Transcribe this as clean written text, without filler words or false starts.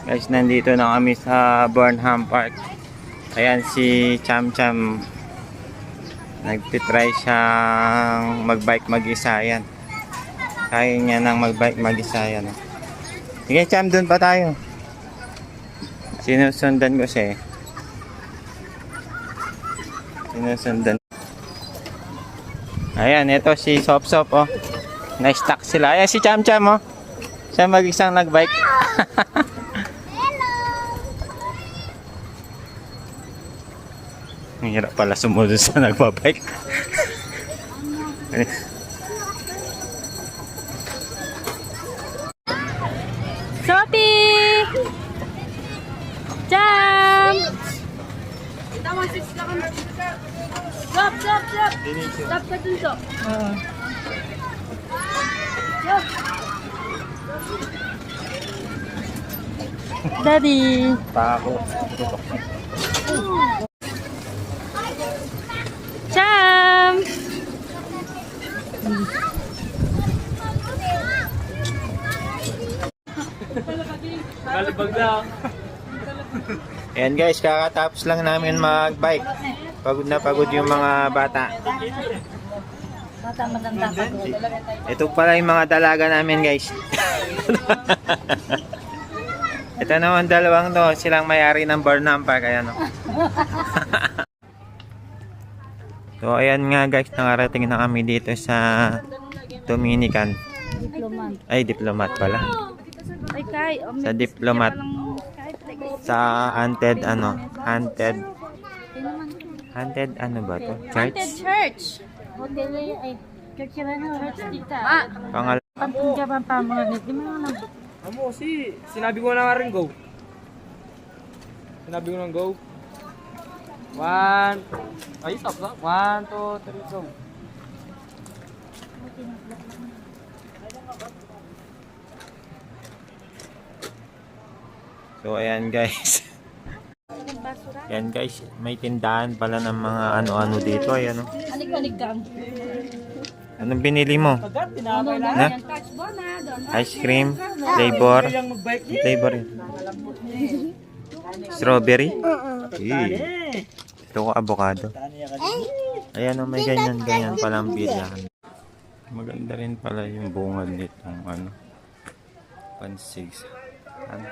Guys, nandito na kami sa Burnham Park. Ayan si Cham Cham. Nagtitry siyang magbike mag-isa. Ayan. Kaya niya nang magbike mag-isa. Ayan. Sige Cham, dun pa tayo. Sinusundan ko siya eh. Sinusundan. Ayan, ito si Sop Sop oh. Na-stuck sila. Ayan si Cham Cham oh. Siya mag-isang nagbike. Ang hirap pala sumunod sa nagbabike. Sophie! Jam! Stop, stop, stop! Stop ka dun, Sof. Stop! Daddy! Pako. Jam! Kalibag lang. Ayan guys, kakatapos lang namin mag-bike. Pagod na pagod yung mga bata. Bata maganda pa ko. Ito pala yung mga dalaga namin guys. Ito naman dalawang to, silang may-ari ng Burnham Park. Ayan o. So ayan nga guys, nakarating na kami dito sa Dominican. Diplomat. Ay, Diplomat pala. Ay, Kai. Sa Diplomat. Sa haunted ano ba to? Haunted Church? church. Hotel ay church na church dita. Pangal Pantungga pa pa mga nito. Di mo na. Amo, sinabi ko na nga rin go. Sinabi ko na go. 1, ay stop lang. 1, 2, 3, go. So ayan guys. Ayan guys, may tindahan pala ng mga ano-ano dito. Ayan o. Anig-anig gang. Anong binili mo? Agad, tinapay na. Na? Ice cream, flavor. Flavor yun. Strawberry? Ito ko avocado. Ayan o, may ganyan palang bilhan. Maganda rin pala yung bungad nitong ano, pansigs. Ano?